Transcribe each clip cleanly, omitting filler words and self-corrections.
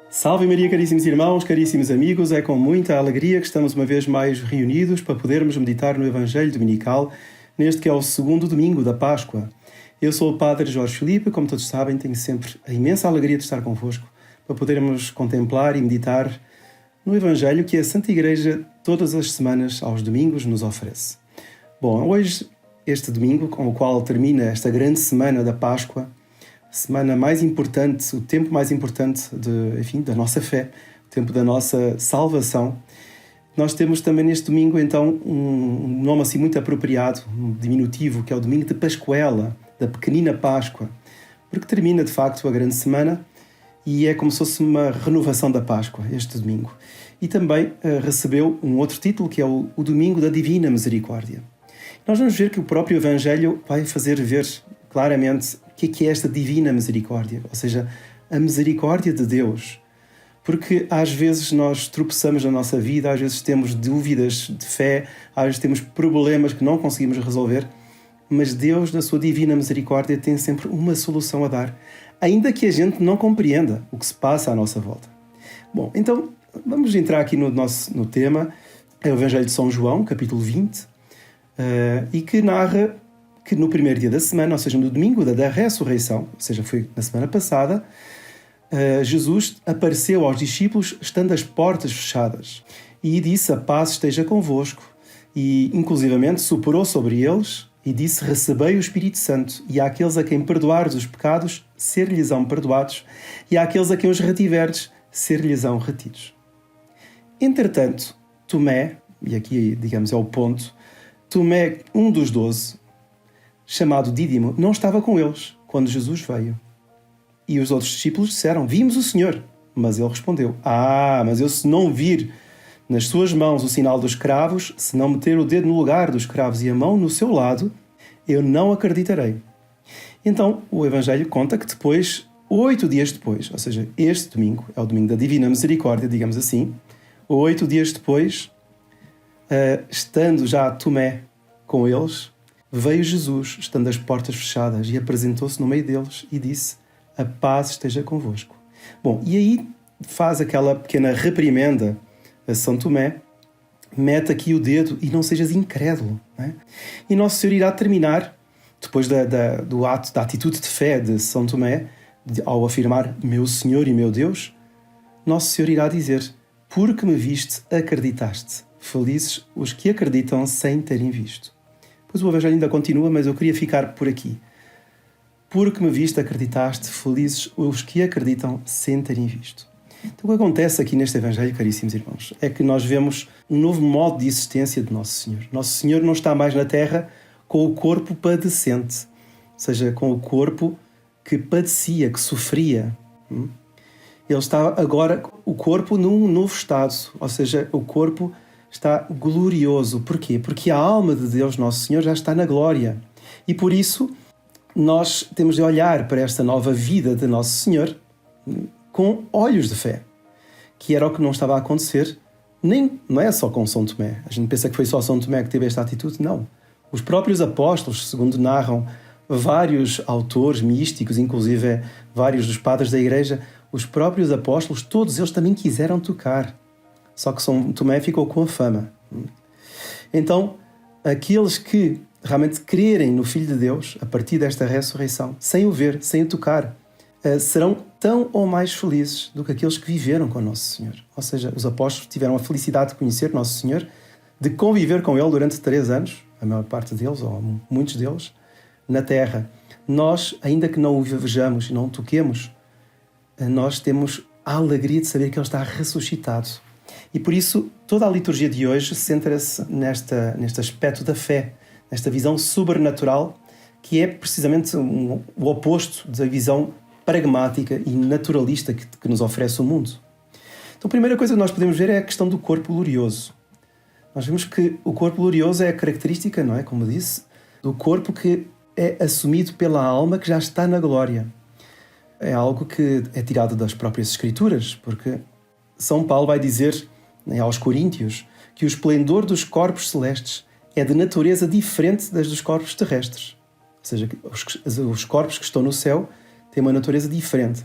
Salve Maria, caríssimos irmãos, caríssimos amigos, é com muita alegria que estamos uma vez mais reunidos para podermos meditar no Evangelho Dominical, neste que é o segundo domingo da Páscoa. Eu sou o Padre Jorge Filipe, como todos sabem, tenho sempre a imensa alegria de estar convosco para podermos contemplar e meditar no Evangelho que a Santa Igreja todas as semanas, aos domingos, nos oferece. Bom, hoje, este domingo, com o qual termina esta grande semana da Páscoa, semana mais importante, o tempo mais importante da nossa fé, o tempo da nossa salvação. Nós temos também neste domingo, então, um nome assim muito apropriado, um diminutivo, que é o domingo de Pascuela, da pequenina Páscoa, porque termina, de facto, a grande semana e é como se fosse uma renovação da Páscoa, este domingo. E também recebeu um outro título, que é o Domingo da Divina Misericórdia. Nós vamos ver que o próprio Evangelho vai fazer ver claramente o que é esta divina misericórdia, ou seja, a misericórdia de Deus. Porque às vezes nós tropeçamos na nossa vida, às vezes temos dúvidas de fé, às vezes temos problemas que não conseguimos resolver, mas Deus, na sua divina misericórdia, tem sempre uma solução a dar, ainda que a gente não compreenda o que se passa à nossa volta. Bom, então vamos entrar aqui no tema, é o Evangelho de São João, capítulo 20, e que narra que no primeiro dia da semana, ou seja, no domingo da ressurreição, ou seja, foi na semana passada, Jesus apareceu aos discípulos estando as portas fechadas e disse: a paz esteja convosco, e inclusivamente soprou sobre eles e disse: recebei o Espírito Santo, e àqueles a quem perdoares os pecados, ser-lhes-ão perdoados, e àqueles a quem os retiverdes, ser-lhes-ão retidos. Entretanto, Tomé, e aqui digamos é o ponto, Tomé, um dos 12, chamado Dídimo, não estava com eles quando Jesus veio. E os outros discípulos disseram: vimos o Senhor. Mas ele respondeu: mas eu, se não vir nas suas mãos o sinal dos cravos, se não meter o dedo no lugar dos cravos e a mão no seu lado, eu não acreditarei. Então o Evangelho conta que depois, 8 dias depois, ou seja, este domingo, é o domingo da Divina Misericórdia, digamos assim, 8 dias depois, estando já Tomé com eles, veio Jesus, estando as portas fechadas, e apresentou-se no meio deles e disse: a paz esteja convosco. Bom, e aí faz aquela pequena reprimenda a São Tomé: mete aqui o dedo e não sejas incrédulo. Não é? E Nosso Senhor irá terminar, depois do ato, da atitude de fé de São Tomé, ao afirmar: meu Senhor e meu Deus, Nosso Senhor irá dizer: porque me viste, acreditaste. Felizes os que acreditam sem terem visto. Pois o Evangelho ainda continua, mas eu queria ficar por aqui. Porque me viste, acreditaste, felizes os que acreditam sem terem visto. Então o que acontece aqui neste Evangelho, caríssimos irmãos, é que nós vemos um novo modo de existência de Nosso Senhor. Nosso Senhor não está mais na terra com o corpo padecente, ou seja, com o corpo que padecia, que sofria. Ele está agora, o corpo num novo estado, ou seja, o corpo está glorioso. Porquê? Porque a alma de Deus, Nosso Senhor, já está na glória. E por isso nós temos de olhar para esta nova vida de Nosso Senhor com olhos de fé, que era o que não estava a acontecer, não é só com São Tomé. A gente pensa que foi só São Tomé que teve esta atitude. Não. Os próprios apóstolos, segundo narram vários autores místicos, inclusive vários dos padres da Igreja, os próprios apóstolos, todos eles também quiseram tocar. Só que São Tomé ficou com a fama. Então, aqueles que realmente crerem no Filho de Deus, a partir desta ressurreição, sem o ver, sem o tocar, serão tão ou mais felizes do que aqueles que viveram com Nosso Senhor. Ou seja, os apóstolos tiveram a felicidade de conhecer Nosso Senhor, de conviver com Ele durante 3 anos, a maior parte deles, ou muitos deles, na terra. Nós, ainda que não o vejamos e não o toquemos, nós temos a alegria de saber que Ele está ressuscitado. E por isso, toda a liturgia de hoje centra-se neste aspecto da fé, nesta visão sobrenatural, que é precisamente o oposto da visão pragmática e naturalista que nos oferece o mundo. Então a primeira coisa que nós podemos ver é a questão do corpo glorioso. Nós vemos que o corpo glorioso é a característica, não é, como disse, do corpo que é assumido pela alma que já está na glória. É algo que é tirado das próprias Escrituras, porque São Paulo vai dizer aos Coríntios que o esplendor dos corpos celestes é de natureza diferente das dos corpos terrestres. Ou seja, os corpos que estão no céu têm uma natureza diferente.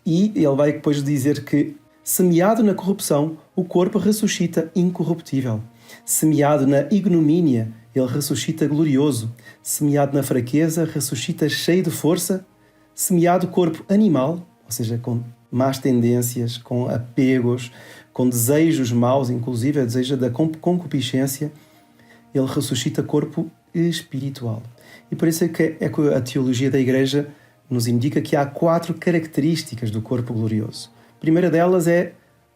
E ele vai depois dizer que, semeado na corrupção, o corpo ressuscita incorruptível. Semeado na ignomínia, ele ressuscita glorioso. Semeado na fraqueza, ressuscita cheio de força. Semeado corpo animal, ou seja, com más tendências, com apegos, com desejos maus, inclusive a desejo da concupiscência, ele ressuscita corpo espiritual. E por isso é que a teologia da Igreja nos indica que há 4 características do corpo glorioso. A primeira delas é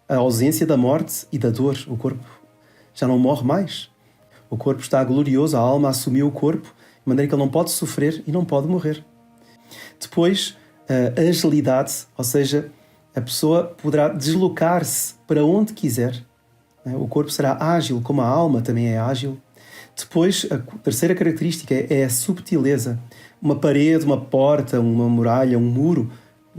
a ausência da morte e da dor. O corpo já não morre mais. O corpo está glorioso, a alma assumiu o corpo, de maneira que ele não pode sofrer e não pode morrer. Depois, a agilidade, ou seja, a pessoa poderá deslocar-se para onde quiser. O corpo será ágil, como a alma também é ágil. Depois, a terceira característica é a subtileza. Uma parede, uma porta, uma muralha, um muro,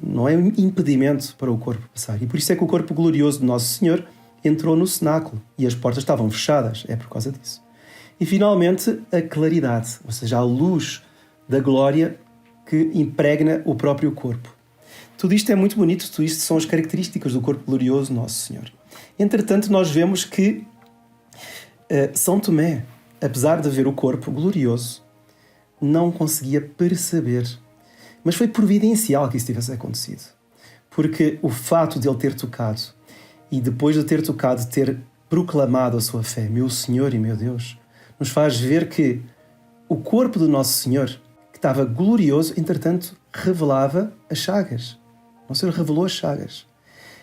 não é um impedimento para o corpo passar. E por isso é que o corpo glorioso de Nosso Senhor entrou no cenáculo e as portas estavam fechadas. É por causa disso. E, finalmente, a claridade, ou seja, a luz da glória que impregna o próprio corpo. Tudo isto é muito bonito, tudo isto são as características do corpo glorioso de Nosso Senhor. Entretanto, nós vemos que São Tomé, apesar de ver o corpo glorioso, não conseguia perceber. Mas foi providencial que isso tivesse acontecido. Porque o fato de ele ter tocado, e depois de ter tocado, ter proclamado a sua fé, meu Senhor e meu Deus, nos faz ver que o corpo do Nosso Senhor, que estava glorioso, entretanto, revelava as chagas. Nosso Senhor revelou as chagas.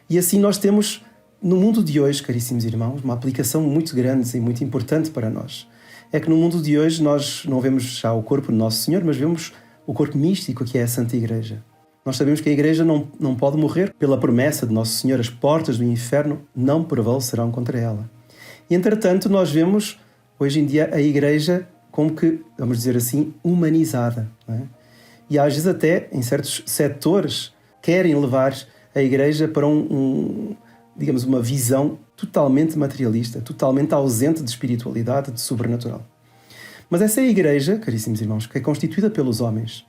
E assim nós temos, no mundo de hoje, caríssimos irmãos, uma aplicação muito grande e muito importante para nós. É que no mundo de hoje nós não vemos já o corpo do Nosso Senhor, mas vemos o corpo místico que é a Santa Igreja. Nós sabemos que a Igreja não pode morrer pela promessa de Nosso Senhor. As portas do inferno não prevalecerão contra ela. E, entretanto, nós vemos hoje em dia a Igreja como que, vamos dizer assim, humanizada. Não é? E às vezes até, em certos setores, querem levar a Igreja para digamos, uma visão totalmente materialista, totalmente ausente de espiritualidade, de sobrenatural. Mas essa é a Igreja, caríssimos irmãos, que é constituída pelos homens.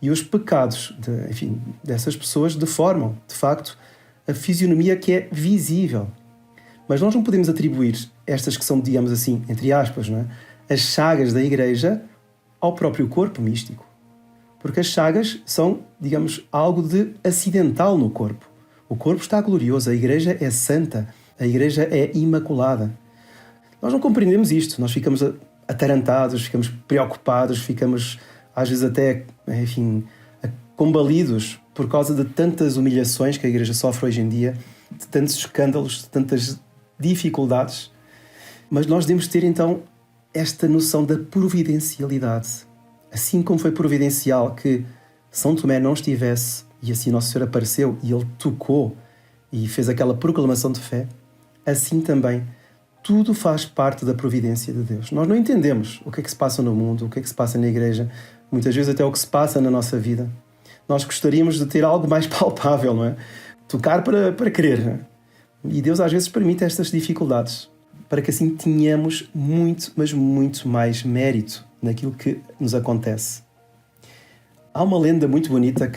E os pecados, dessas pessoas deformam, de facto, a fisionomia que é visível. Mas nós não podemos atribuir estas que são, digamos assim, entre aspas, não é? As chagas da Igreja ao próprio corpo místico. Porque as chagas são, digamos, algo de acidental no corpo. O corpo está glorioso, a Igreja é santa, a Igreja é imaculada. Nós não compreendemos isto, nós ficamos atarantados, ficamos preocupados, ficamos às vezes até, enfim, combalidos por causa de tantas humilhações que a Igreja sofre hoje em dia, de tantos escândalos, de tantas dificuldades. Mas nós devemos ter então esta noção da providencialidade. Assim como foi providencial que São Tomé não estivesse e assim Nosso Senhor apareceu e ele tocou e fez aquela proclamação de fé, assim também tudo faz parte da providência de Deus. Nós não entendemos o que é que se passa no mundo, o que é que se passa na Igreja, muitas vezes até o que se passa na nossa vida. Nós gostaríamos de ter algo mais palpável, não é? Tocar para crer, não é? E Deus às vezes permite estas dificuldades para que assim tenhamos muito, mas muito mais mérito naquilo que nos acontece. Há uma lenda muito bonita,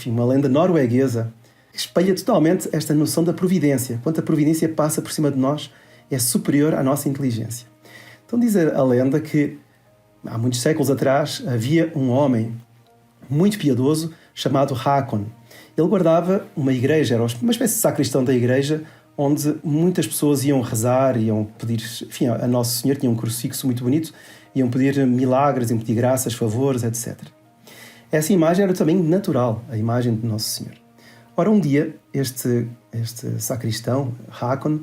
uma lenda norueguesa, que espelha totalmente esta noção da providência. Quando a providência passa por cima de nós, é superior à nossa inteligência. Então diz a lenda que há muitos séculos atrás havia um homem muito piedoso chamado Hakon. Ele guardava uma igreja, era uma espécie de sacristão da igreja, onde muitas pessoas iam rezar, iam pedir, enfim, a Nosso Senhor, tinha um crucifixo muito bonito, iam pedir milagres, iam pedir graças, favores, etc. Essa imagem era também natural, a imagem de Nosso Senhor. Ora, um dia, este sacristão, Hakon,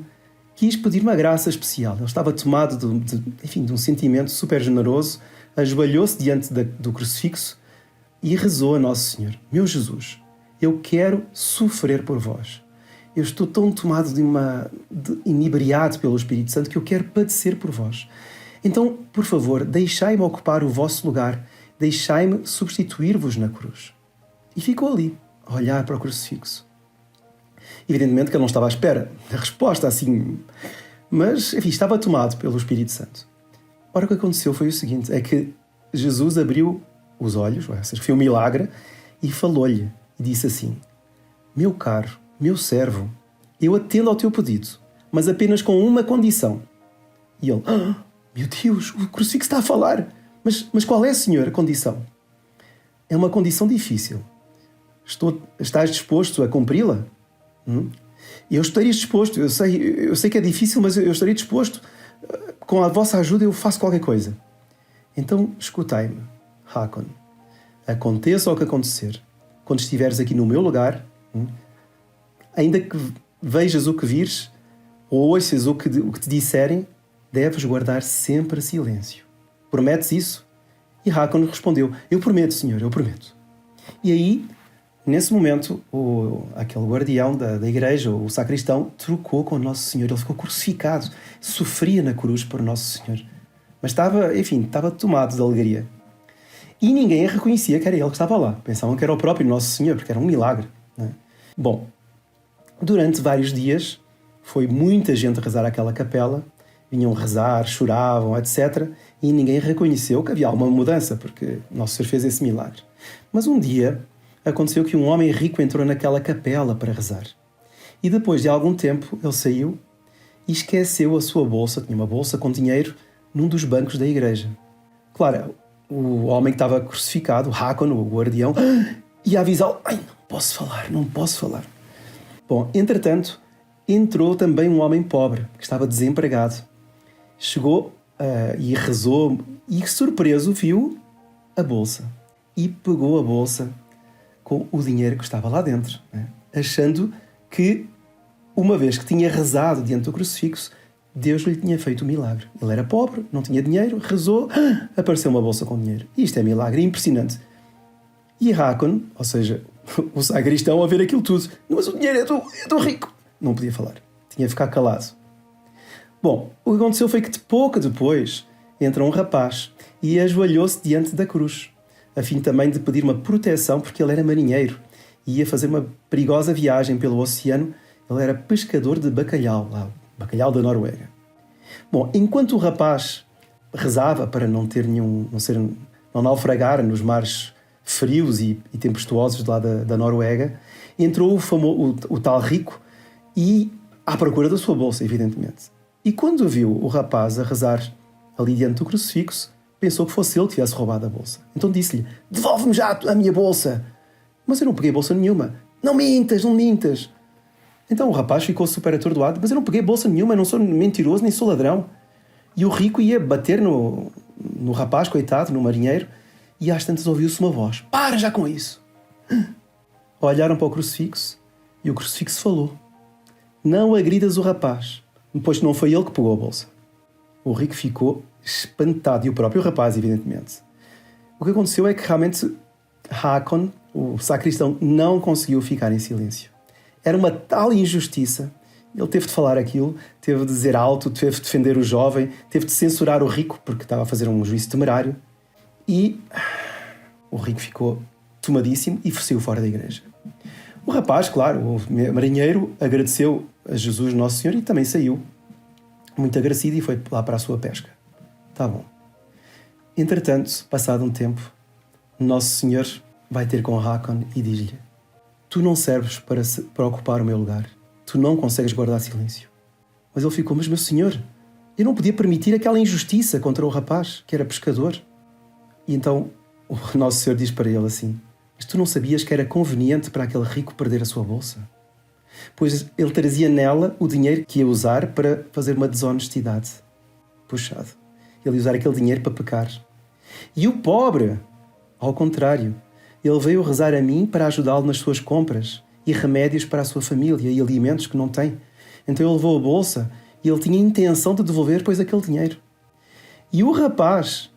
quis pedir uma graça especial. Ele estava tomado de um sentimento super generoso, ajoelhou-se diante do crucifixo e rezou a Nosso Senhor: meu Jesus, eu quero sofrer por vós. Eu estou tão tomado inebriado pelo Espírito Santo que eu quero padecer por vós. Então, por favor, deixai-me ocupar o vosso lugar, deixai-me substituir-vos na cruz. E ficou ali, a olhar para o crucifixo. Evidentemente que ele não estava à espera da resposta assim, mas, enfim, estava tomado pelo Espírito Santo. Ora, o que aconteceu foi o seguinte, é que Jesus abriu os olhos, ou seja, foi um milagre, e falou-lhe, e disse assim: meu caro, meu servo, eu atendo ao teu pedido, mas apenas com uma condição. E ele, meu Deus, o crucifixo está a falar. Mas qual é, Senhor, a condição? É uma condição difícil. Estás disposto a cumpri-la? Eu estaria disposto, eu sei que é difícil, mas eu estaria disposto. Com a vossa ajuda eu faço qualquer coisa. Então, escutai-me, Hakon. Aconteça o que acontecer, quando estiveres aqui no meu lugar, ainda que vejas o que vires, ou ouças o que te disserem, deves guardar sempre silêncio. Prometes isso? E Hakon respondeu, eu prometo, Senhor, eu prometo. E aí, nesse momento, aquele guardião da igreja, o sacristão, trocou com o Nosso Senhor. Ele ficou crucificado, sofria na cruz por Nosso Senhor. Mas estava tomado de alegria. E ninguém reconhecia que era ele que estava lá. Pensavam que era o próprio Nosso Senhor, porque era um milagre. Não é? Bom, durante vários dias, foi muita gente rezar àquela capela. Vinham rezar, choravam, etc. E ninguém reconheceu que havia alguma mudança, porque Nosso Senhor fez esse milagre. Mas um dia aconteceu que um homem rico entrou naquela capela para rezar. E depois de algum tempo ele saiu e esqueceu a sua bolsa, tinha uma bolsa com dinheiro, num dos bancos da igreja. Claro, o homem que estava crucificado, Hakon, o guardião, ia avisá-lo, não posso falar. Bom, entretanto, entrou também um homem pobre, que estava desempregado. Chegou e rezou e, surpreso, viu a bolsa. E pegou a bolsa com o dinheiro que estava lá dentro, né? Achando que, uma vez que tinha rezado diante do crucifixo, Deus lhe tinha feito um milagre. Ele era pobre, não tinha dinheiro, rezou, apareceu uma bolsa com dinheiro. E isto é milagre, impressionante. E Hakon, ou seja, o sacristão, a ver aquilo tudo, mas o dinheiro é do rico. Não podia falar, tinha de ficar calado. Bom, o que aconteceu foi que pouco depois entra um rapaz e ajoelhou-se diante da cruz, a fim também de pedir uma proteção, porque ele era marinheiro e ia fazer uma perigosa viagem pelo oceano. Ele era pescador de bacalhau, lá, bacalhau da Noruega. Bom, enquanto o rapaz rezava para não naufragar nos mares frios e tempestuosos lá da Noruega, entrou o tal rico e à procura da sua bolsa, evidentemente. E quando viu o rapaz a rezar ali diante do crucifixo, pensou que fosse ele que tivesse roubado a bolsa. Então disse-lhe, devolve-me já a minha bolsa. Mas eu não peguei bolsa nenhuma. Não mintas. Então o rapaz ficou super atordoado, mas eu não peguei bolsa nenhuma, eu não sou mentiroso, nem sou ladrão. E o rico ia bater no rapaz, coitado, no marinheiro, e às tantas ouviu-se uma voz, para já com isso. Olharam para o crucifixo e o crucifixo falou, não agridas o rapaz, pois não foi ele que pegou a bolsa. O rico ficou espantado, e o próprio rapaz, evidentemente. O que aconteceu é que realmente Hakon, o sacristão, não conseguiu ficar em silêncio. Era uma tal injustiça. Ele teve de falar aquilo, teve de dizer alto, teve de defender o jovem, teve de censurar o rico, porque estava a fazer um juízo temerário. E o rico ficou tomadíssimo e saiu fora da igreja. O rapaz, claro, o marinheiro, agradeceu a Jesus Nosso Senhor e também saiu, muito agradecido, e foi lá para a sua pesca. Tá bom. Entretanto, passado um tempo, Nosso Senhor vai ter com Hakon e diz-lhe, tu não serves para ocupar o meu lugar. Tu não consegues guardar silêncio. Mas ele ficou, mas meu senhor, eu não podia permitir aquela injustiça contra o rapaz, que era pescador. E então o Nosso Senhor diz para ele assim, mas tu não sabias que era conveniente para aquele rico perder a sua bolsa? Pois ele trazia nela o dinheiro que ia usar para fazer uma desonestidade. Puxado. Ele ia usar aquele dinheiro para pecar. E o pobre, ao contrário, ele veio rezar a mim para ajudá-lo nas suas compras e remédios para a sua família e alimentos que não tem. Então ele levou a bolsa e ele tinha a intenção de devolver depois aquele dinheiro. E o rapaz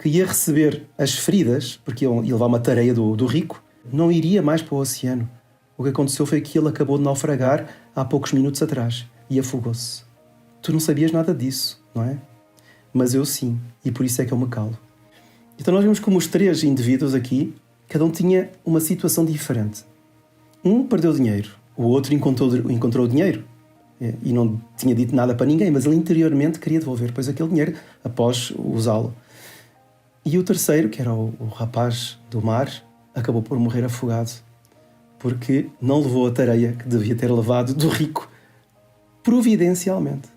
que ia receber as feridas, porque ia levar uma tareia do rico, não iria mais para o oceano. O que aconteceu foi que ele acabou de naufragar há poucos minutos atrás e afogou-se. Tu não sabias nada disso, não é? Mas eu sim, e por isso é que eu me calo. Então nós vemos como os três indivíduos aqui, cada um tinha uma situação diferente. Um perdeu dinheiro, o outro encontrou o dinheiro e não tinha dito nada para ninguém, mas ele interiormente queria devolver depois aquele dinheiro após usá-lo. E o terceiro, que era o rapaz do mar, acabou por morrer afogado, porque não levou a tareia que devia ter levado do rico providencialmente.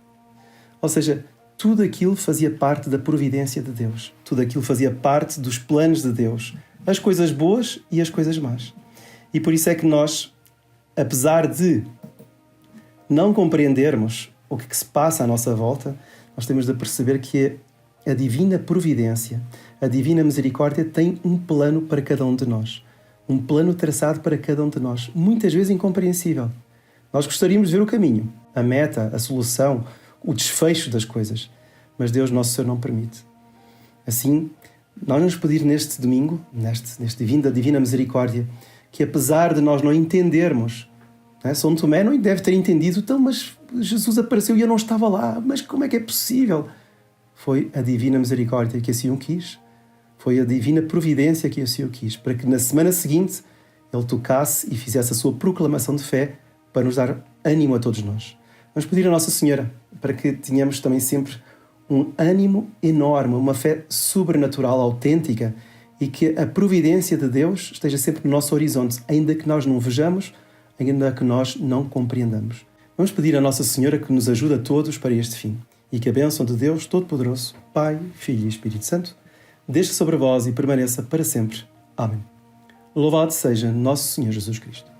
Ou seja, tudo aquilo fazia parte da providência de Deus. Tudo aquilo fazia parte dos planos de Deus. As coisas boas e as coisas más. E por isso é que nós, apesar de não compreendermos o que se passa à nossa volta, nós temos de perceber que a divina providência, a divina misericórdia tem um plano para cada um de nós. Um plano traçado para cada um de nós. Muitas vezes incompreensível. Nós gostaríamos de ver o caminho, a meta, a solução, o desfecho das coisas. Mas Deus, nosso Senhor, não permite. Assim, nós vamos pedir neste domingo, neste da divina misericórdia, que apesar de nós não entendermos, São Tomé não deve ter entendido, então, mas Jesus apareceu e eu não estava lá, mas como é que é possível? Foi a divina misericórdia que assim o quis. Foi a divina providência que assim o quis, para que na semana seguinte ele tocasse e fizesse a sua proclamação de fé para nos dar ânimo a todos nós. Vamos pedir a Nossa Senhora para que tenhamos também sempre um ânimo enorme, uma fé sobrenatural, autêntica, e que a providência de Deus esteja sempre no nosso horizonte, ainda que nós não vejamos, ainda que nós não compreendamos. Vamos pedir a Nossa Senhora que nos ajude a todos para este fim, e que a bênção de Deus Todo-Poderoso, Pai, Filho e Espírito Santo, desça sobre vós e permaneça para sempre. Amém. Louvado seja Nosso Senhor Jesus Cristo.